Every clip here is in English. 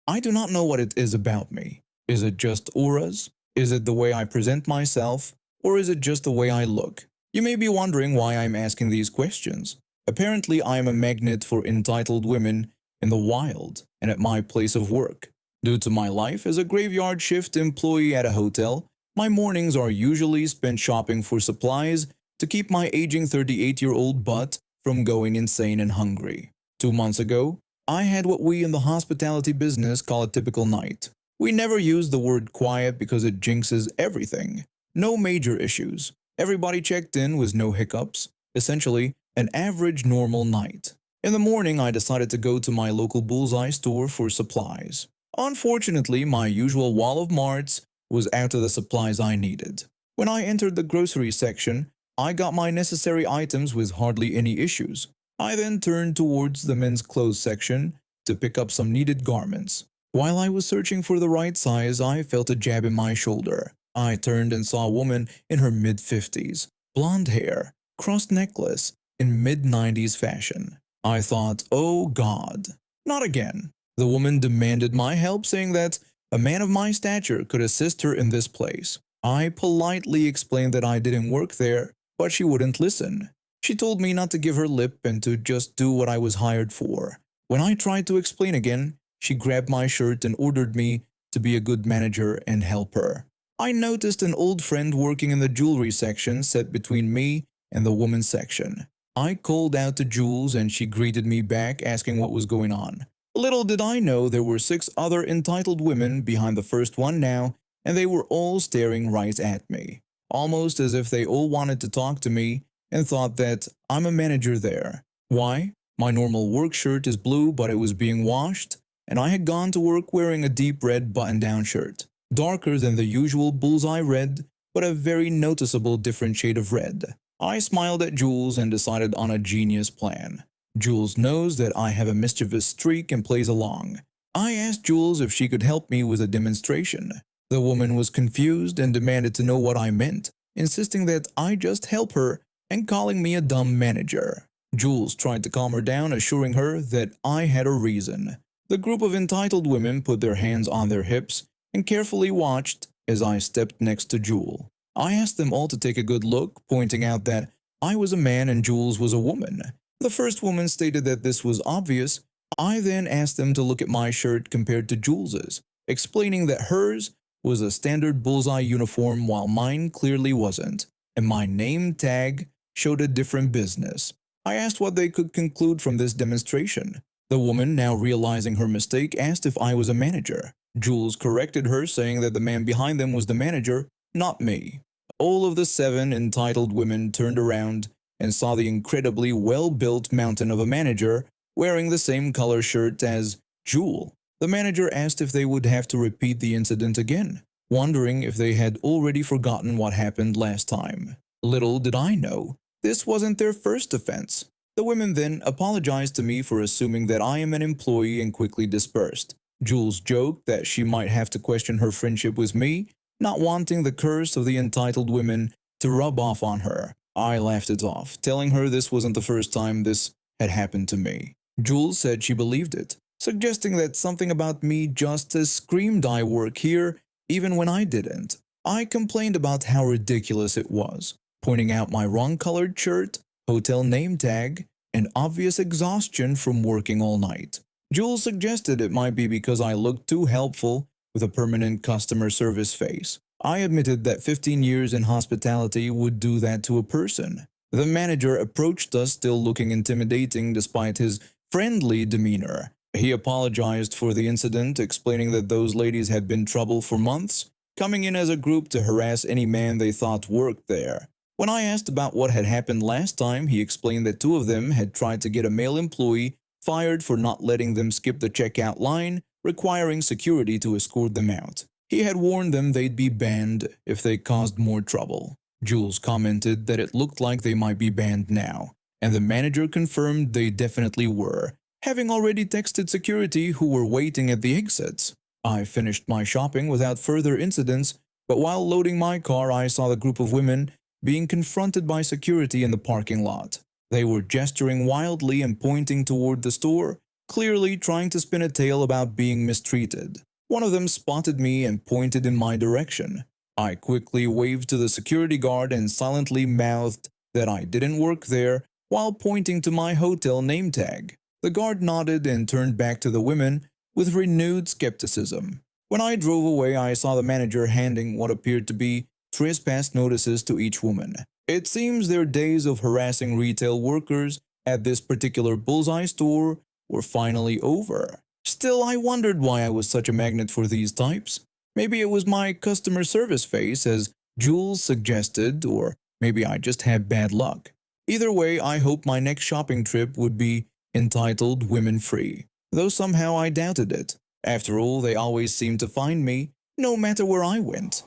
I do not know what it is about me. Is it just auras? Is it the way I present myself? Or is it just the way I look? You may be wondering why I'm asking these questions. Apparently, I am a magnet for entitled women in the wild and at my place of work. Due to my life as a graveyard shift employee at a hotel, my mornings are usually spent shopping for supplies to keep my aging 38-year-old butt from going insane and hungry. 2 months ago, I had what we in the hospitality business call a typical night. We never use the word quiet because it jinxes everything. No major issues. Everybody checked in with no hiccups. Essentially, an average normal night. In the morning, I decided to go to my local bullseye store for supplies. Unfortunately, my usual wall of marts was out of the supplies I needed. When I entered the grocery section, I got my necessary items with hardly any issues. I then turned towards the men's clothes section to pick up some needed garments. While I was searching for the right size, I felt a jab in my shoulder. I turned and saw a woman in her mid-50s, blonde hair, crossed necklace, in mid-90s fashion. I thought, oh God, not again. The woman demanded my help, saying that a man of my stature could assist her in this place. I politely explained that I didn't work there, but she wouldn't listen. She told me not to give her lip and to just do what I was hired for. When I tried to explain again, she grabbed my shirt and ordered me to be a good manager and help her. I noticed an old friend working in the jewelry section set between me and the women's section. I called out to Jules and she greeted me back asking what was going on. Little did I know there were 6 other entitled women behind the first one now, and they were all staring right at me, almost as if they all wanted to talk to me and thought that I'm a manager there. Why? My normal work shirt is blue, but it was being washed, and I had gone to work wearing a deep red button-down shirt, darker than the usual bullseye red, but a very noticeable different shade of red. I smiled at Jules and decided on a genius plan. Jules knows that I have a mischievous streak and plays along. I asked Jules if she could help me with a demonstration. The woman was confused and demanded to know what I meant, insisting that I just help her and calling me a dumb manager. Jules tried to calm her down, assuring her that I had a reason. The group of entitled women put their hands on their hips and carefully watched as I stepped next to Jules. I asked them all to take a good look, pointing out that I was a man and Jules was a woman. The first woman stated that this was obvious. I then asked them to look at my shirt compared to Jules's, explaining that hers was a standard bullseye uniform while mine clearly wasn't, and my name tag showed a different business. I asked what they could conclude from this demonstration. The woman, now realizing her mistake, asked if I was a manager. Jules corrected her, saying that the man behind them was the manager, not me. All of the 7 entitled women turned around and saw the incredibly well-built mountain of a manager wearing the same color shirt as Jules. The manager asked if they would have to repeat the incident again, wondering if they had already forgotten what happened last time. Little did I know, this wasn't their first offense. The women then apologized to me for assuming that I am an employee and quickly dispersed. Jules joked that she might have to question her friendship with me, not wanting the curse of the entitled women to rub off on her. I laughed it off, telling her this wasn't the first time this had happened to me. Jules said she believed it, suggesting that something about me just screamed I work here even when I didn't. I complained about how ridiculous it was, pointing out my wrong-colored shirt, hotel name tag, and obvious exhaustion from working all night. Jules suggested it might be because I looked too helpful with a permanent customer service face. I admitted that 15 years in hospitality would do that to a person. The manager approached us still looking intimidating despite his friendly demeanor. He apologized for the incident, explaining that those ladies had been trouble for months, coming in as a group to harass any man they thought worked there. When I asked about what had happened last time, he explained that 2 of them had tried to get a male employee fired for not letting them skip the checkout line, requiring security to escort them out. He had warned them they'd be banned if they caused more trouble. Jules commented that it looked like they might be banned now, and the manager confirmed they definitely were, having already texted security who were waiting at the exits. I finished my shopping without further incidents, but while loading my car I saw the group of women being confronted by security in the parking lot. They were gesturing wildly and pointing toward the store, clearly trying to spin a tale about being mistreated. One of them spotted me and pointed in my direction. I quickly waved to the security guard and silently mouthed that I didn't work there while pointing to my hotel name tag. The guard nodded and turned back to the women with renewed skepticism. When I drove away, I saw the manager handing what appeared to be trespass notices to each woman. It seems their days of harassing retail workers at this particular bullseye store were finally over. Still, I wondered why I was such a magnet for these types. Maybe it was my customer service face, as Jules suggested, or maybe I just had bad luck. Either way, I hope my next shopping trip would be entitled Women Free, though somehow I doubted it. After all, they always seemed to find me, no matter where I went.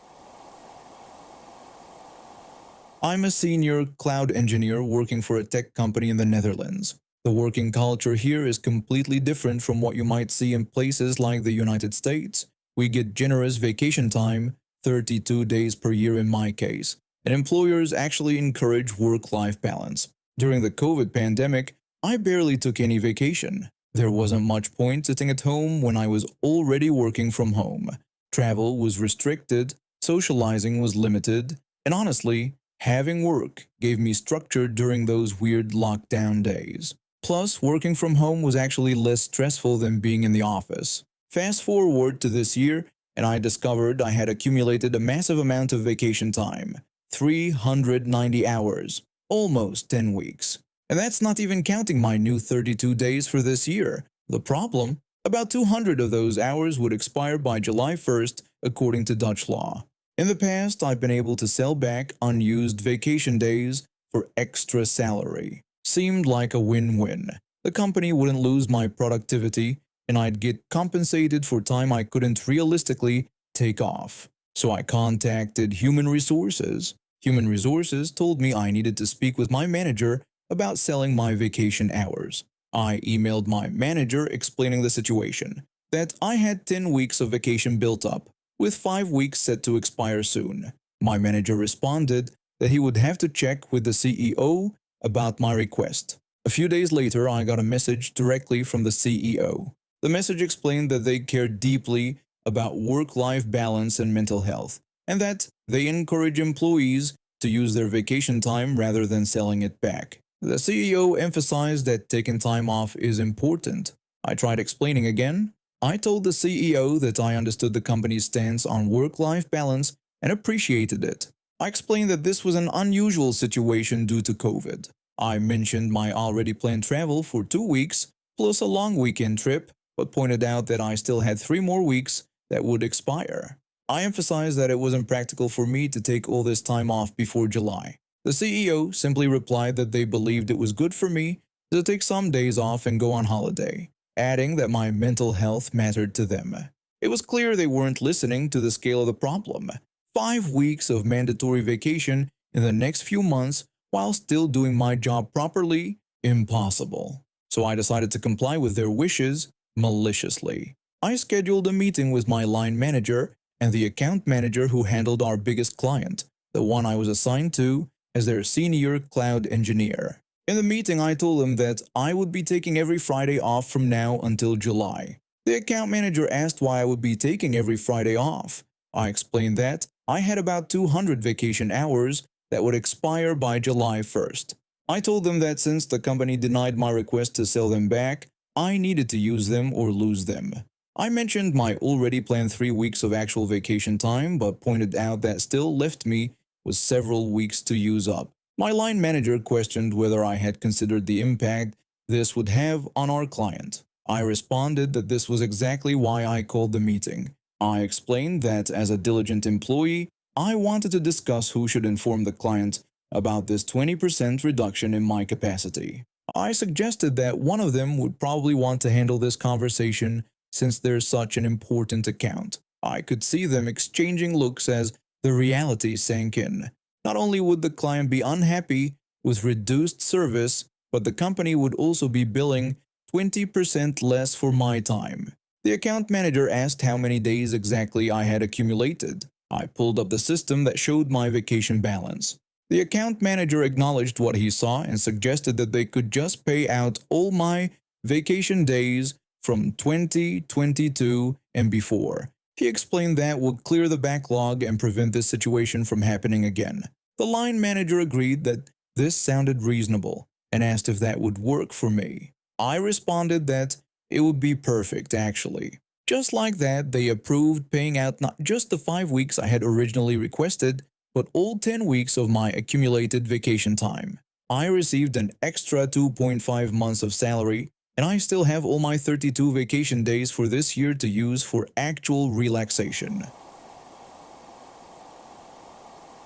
I'm a senior cloud engineer working for a tech company in the Netherlands. The working culture here is completely different from what you might see in places like the United States. We get generous vacation time, 32 days per year in my case, and employers actually encourage work-life balance. During the COVID pandemic, I barely took any vacation. There wasn't much point sitting at home when I was already working from home. Travel was restricted, socializing was limited, and honestly, having work gave me structure during those weird lockdown days. Plus, working from home was actually less stressful than being in the office. Fast forward to this year, and I discovered I had accumulated a massive amount of vacation time. 390 hours, almost 10 weeks. And that's not even counting my new 32 days for this year. The problem? About 200 of those hours would expire by July 1st, according to Dutch law. In the past, I've been able to sell back unused vacation days for extra salary. Seemed like a win-win. The company wouldn't lose my productivity, and I'd get compensated for time I couldn't realistically take off. So I contacted Human Resources. Human Resources told me I needed to speak with my manager about selling my vacation hours. I emailed my manager explaining the situation, that I had 10 weeks of vacation built up, with 5 weeks set to expire soon. My manager responded that he would have to check with the CEO about my request. A few days later, I got a message directly from the CEO. The message explained that they care deeply about work-life balance and mental health, and that they encourage employees to use their vacation time rather than selling it back. The CEO emphasized that taking time off is important. I tried explaining again. I told the CEO that I understood the company's stance on work-life balance and appreciated it. I explained that this was an unusual situation due to COVID. I mentioned my already planned travel for 2 weeks, plus a long weekend trip, but pointed out that I still had 3 more weeks that would expire. I emphasized that it wasn't practical for me to take all this time off before July. The CEO simply replied that they believed it was good for me to take some days off and go on holiday, adding that my mental health mattered to them. It was clear they weren't listening to the scale of the problem. 5 weeks of mandatory vacation in the next few months while still doing my job properly? Impossible. So I decided to comply with their wishes maliciously. I scheduled a meeting with my line manager and the account manager who handled our biggest client, the one I was assigned to as their senior cloud engineer. In the meeting, I told them that I would be taking every Friday off from now until July. The account manager asked why I would be taking every Friday off. I explained that I had about 200 vacation hours that would expire by July 1st. I told them that since the company denied my request to sell them back, I needed to use them or lose them. I mentioned my already planned 3 weeks of actual vacation time, but pointed out that still left me with several weeks to use up. My line manager questioned whether I had considered the impact this would have on our client. I responded that this was exactly why I called the meeting. I explained that as a diligent employee, I wanted to discuss who should inform the client about this 20% reduction in my capacity. I suggested that one of them would probably want to handle this conversation since there's such an important account. I could see them exchanging looks as the reality sank in. Not only would the client be unhappy with reduced service, but the company would also be billing 20% less for my time. The account manager asked how many days exactly I had accumulated. I pulled up the system that showed my vacation balance. The account manager acknowledged what he saw and suggested that they could just pay out all my vacation days from 2022 and before. He explained that would clear the backlog and prevent this situation from happening again. The line manager agreed that this sounded reasonable and asked if that would work for me. I responded that it would be perfect, actually. Just like that, they approved paying out not just the 5 weeks I had originally requested, but all 10 weeks of my accumulated vacation time. I received an extra 2.5 months of salary, and I still have all my 32 vacation days for this year to use for actual relaxation.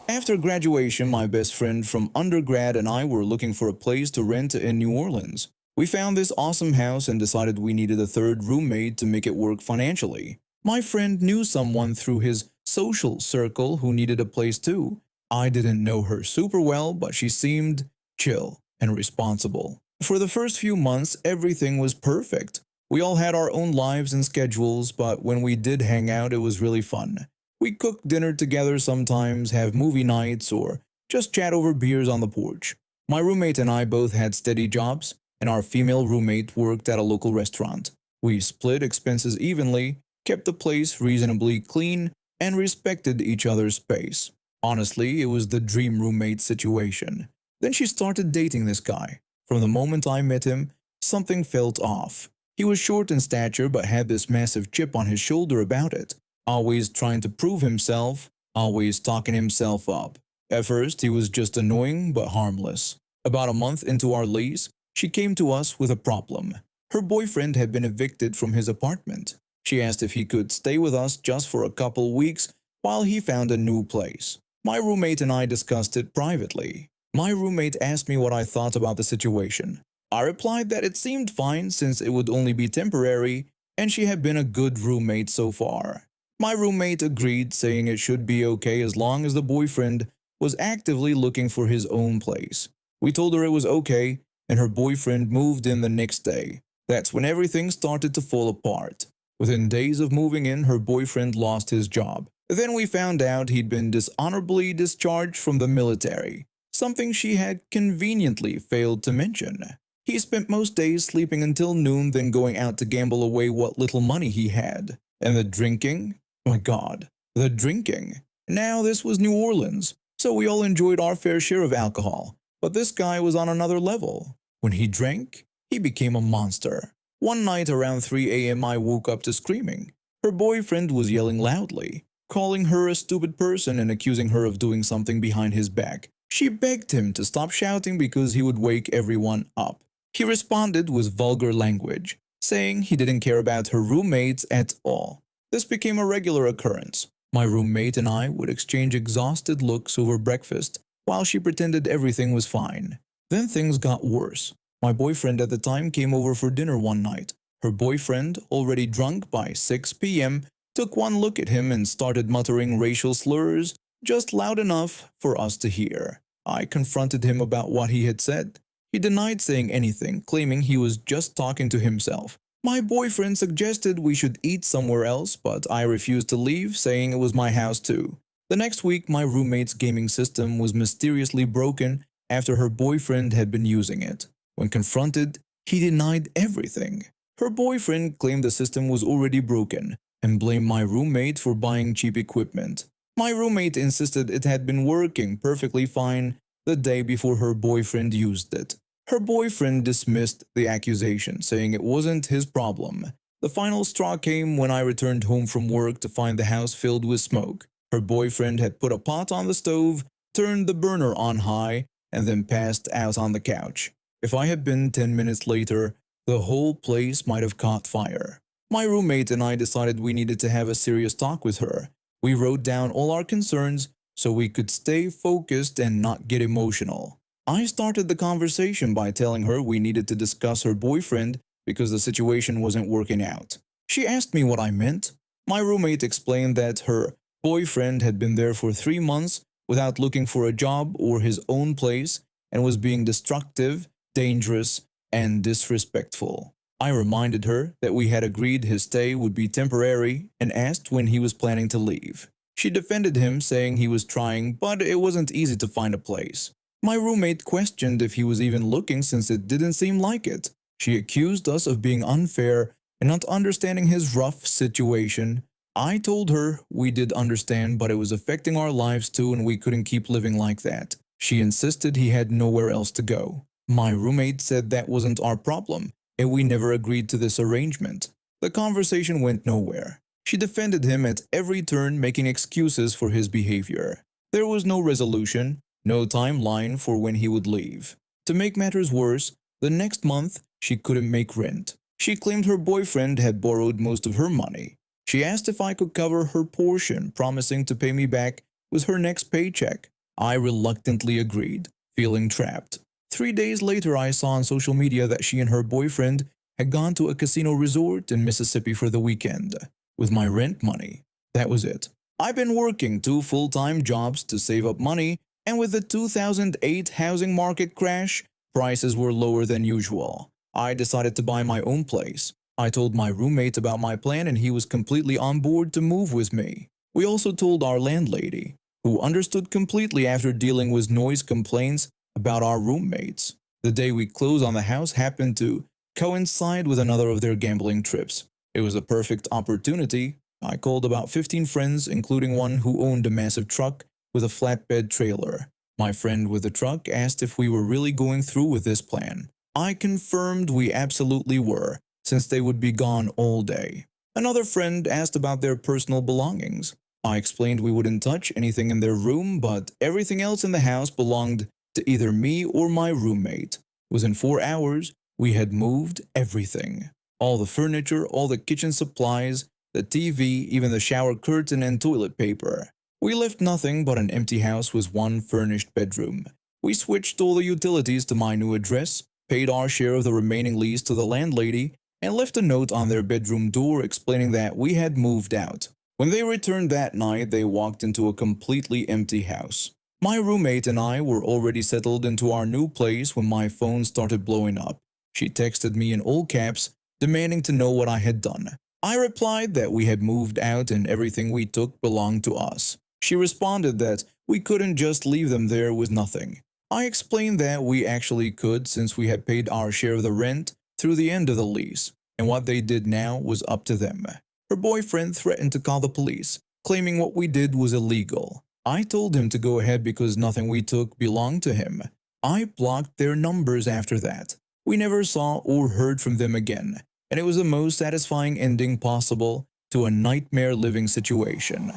After graduation, my best friend from undergrad and I were looking for a place to rent in New Orleans. We found this awesome house and decided we needed a third roommate to make it work financially. My friend knew someone through his social circle who needed a place too. I didn't know her super well, but she seemed chill and responsible. For the first few months, everything was perfect. We all had our own lives and schedules, but when we did hang out, it was really fun. We cooked dinner together sometimes, have movie nights, or just chat over beers on the porch. My roommate and I both had steady jobs, and our female roommate worked at a local restaurant. We split expenses evenly, kept the place reasonably clean, and respected each other's space. Honestly, it was the dream roommate situation. Then she started dating this guy. From the moment I met him, something felt off. He was short in stature but had this massive chip on his shoulder about it. Always trying to prove himself, always talking himself up. At first, he was just annoying but harmless. About a month into our lease, she came to us with a problem. Her boyfriend had been evicted from his apartment. She asked if he could stay with us just for a couple weeks while he found a new place. My roommate and I discussed it privately. My roommate asked me what I thought about the situation. I replied that it seemed fine since it would only be temporary and she had been a good roommate so far. My roommate agreed, saying it should be okay as long as the boyfriend was actively looking for his own place. We told her it was okay, and her boyfriend moved in the next day. That's when everything started to fall apart. Within days of moving in, her boyfriend lost his job. Then we found out he'd been dishonorably discharged from the military, something she had conveniently failed to mention. He spent most days sleeping until noon, then going out to gamble away what little money he had. And the drinking? My God, the drinking. Now this was New Orleans, so we all enjoyed our fair share of alcohol. But this guy was on another level. When he drank, he became a monster. One night around 3 a.m. I woke up to screaming. Her boyfriend was yelling loudly, calling her a stupid person and accusing her of doing something behind his back. She begged him to stop shouting because he would wake everyone up. He responded with vulgar language, saying he didn't care about her roommates at all. This became a regular occurrence. My roommate and I would exchange exhausted looks over breakfast while she pretended everything was fine. Then things got worse. My boyfriend at the time came over for dinner one night. Her boyfriend, already drunk by 6 p.m., took one look at him and started muttering racial slurs, just loud enough for us to hear. I confronted him about what he had said. He denied saying anything, claiming he was just talking to himself. My boyfriend suggested we should eat somewhere else, but I refused to leave, saying it was my house too. The next week, my roommate's gaming system was mysteriously broken after her boyfriend had been using it. When confronted, he denied everything. Her boyfriend claimed the system was already broken and blamed my roommate for buying cheap equipment. My roommate insisted it had been working perfectly fine the day before her boyfriend used it. Her boyfriend dismissed the accusation, saying it wasn't his problem. The final straw came when I returned home from work to find the house filled with smoke. Her boyfriend had put a pot on the stove, turned the burner on high, and then passed out on the couch. If I had been 10 minutes later, the whole place might have caught fire. My roommate and I decided we needed to have a serious talk with her. We wrote down all our concerns so we could stay focused and not get emotional. I started the conversation by telling her we needed to discuss her boyfriend because the situation wasn't working out. She asked me what I meant. My roommate explained that her boyfriend had been there for 3 months without looking for a job or his own place and was being destructive, dangerous, and disrespectful. I reminded her that we had agreed his stay would be temporary and asked when he was planning to leave. She defended him, saying he was trying, but it wasn't easy to find a place. My roommate questioned if he was even looking since it didn't seem like it. She accused us of being unfair and not understanding his rough situation. I told her we did understand, but it was affecting our lives too and we couldn't keep living like that. She insisted he had nowhere else to go. My roommate said that wasn't our problem, and we never agreed to this arrangement. The conversation went nowhere. She defended him at every turn, making excuses for his behavior. There was no resolution, no timeline for when he would leave. To make matters worse, the next month she couldn't make rent. She claimed her boyfriend had borrowed most of her money. She asked if I could cover her portion, promising to pay me back with her next paycheck. I reluctantly agreed, feeling trapped. 3 days later, I saw on social media that she and her boyfriend had gone to a casino resort in Mississippi for the weekend with my rent money. That was it. I've been working 2 full-time jobs to save up money, and with the 2008 housing market crash, prices were lower than usual. I decided to buy my own place. I told my roommate about my plan and he was completely on board to move with me. We also told our landlady, who understood completely after dealing with noise complaints about our roommates. The day we closed on the house happened to coincide with another of their gambling trips. It was a perfect opportunity. I called about 15 friends, including one who owned a massive truck with a flatbed trailer. My friend with the truck asked if we were really going through with this plan. I confirmed we absolutely were, since they would be gone all day. Another friend asked about their personal belongings. I explained we wouldn't touch anything in their room, but everything else in the house belonged to either me or my roommate. Within 4 hours, we had moved everything. All the furniture, all the kitchen supplies, the TV, even the shower curtain and toilet paper. We left nothing but an empty house with one furnished bedroom. We switched all the utilities to my new address, paid our share of the remaining lease to the landlady, and left a note on their bedroom door explaining that we had moved out. When they returned that night, they walked into a completely empty house. My roommate and I were already settled into our new place when my phone started blowing up. She texted me in all caps, demanding to know what I had done. I replied that we had moved out and everything we took belonged to us. She responded that we couldn't just leave them there with nothing. I explained that we actually could since we had paid our share of the rent through the end of the lease, and what they did now was up to them. Her boyfriend threatened to call the police, claiming what we did was illegal. I told him to go ahead because nothing we took belonged to him. I blocked their numbers after that. We never saw or heard from them again, and it was the most satisfying ending possible to a nightmare living situation.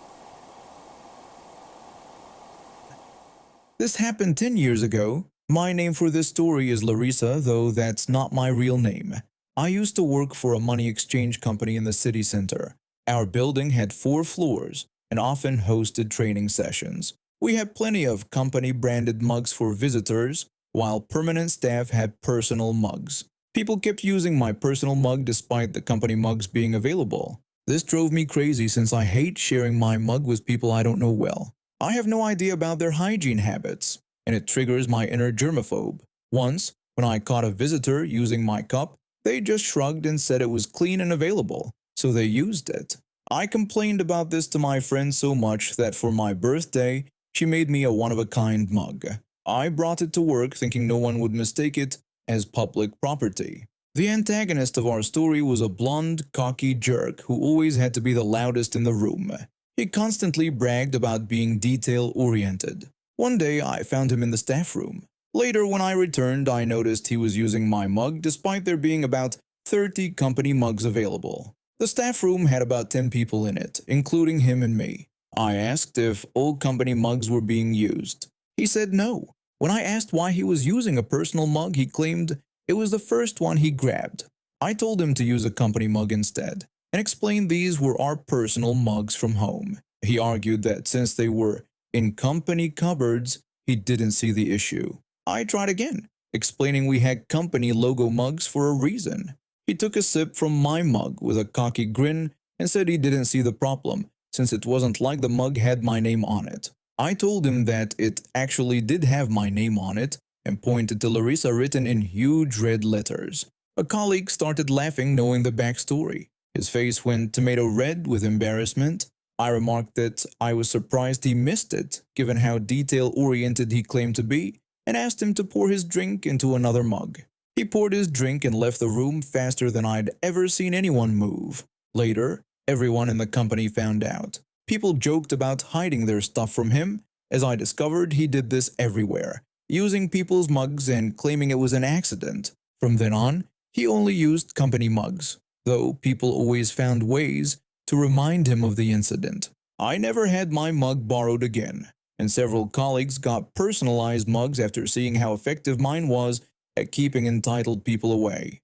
This happened 10 years ago. My name for this story is Larissa, though that's not my real name. I used to work for a money exchange company in the city center. Our building had 4 floors and often hosted training sessions. We had plenty of company-branded mugs for visitors, while permanent staff had personal mugs. People kept using my personal mug despite the company mugs being available. This drove me crazy since I hate sharing my mug with people I don't know well. I have no idea about their hygiene habits, and it triggers my inner germaphobe. Once, when I caught a visitor using my cup, they just shrugged and said it was clean and available, so they used it. I complained about this to my friend so much that for my birthday, she made me a one-of-a-kind mug. I brought it to work thinking no one would mistake it as public property. The antagonist of our story was a blonde, cocky jerk who always had to be the loudest in the room. He constantly bragged about being detail-oriented. One day, I found him in the staff room. Later, when I returned, I noticed he was using my mug despite there being about 30 company mugs available. The staff room had about 10 people in it, including him and me. I asked if all company mugs were being used. He said no. When I asked why he was using a personal mug, he claimed it was the first one he grabbed. I told him to use a company mug instead, and explained these were our personal mugs from home. He argued that since they were in company cupboards, he didn't see the issue. I tried again, explaining we had company logo mugs for a reason. He took a sip from my mug with a cocky grin and said he didn't see the problem, since it wasn't like the mug had my name on it. I told him that it actually did have my name on it and pointed to Larissa written in huge red letters. A colleague started laughing knowing the backstory. His face went tomato red with embarrassment. I remarked that I was surprised he missed it, given how detail-oriented he claimed to be, and asked him to pour his drink into another mug. He poured his drink and left the room faster than I'd ever seen anyone move. Later, everyone in the company found out. People joked about hiding their stuff from him, as I discovered he did this everywhere, using people's mugs and claiming it was an accident. From then on, he only used company mugs, though people always found ways to remind him of the incident. I never had my mug borrowed again, and several colleagues got personalized mugs after seeing how effective mine was at keeping entitled people away.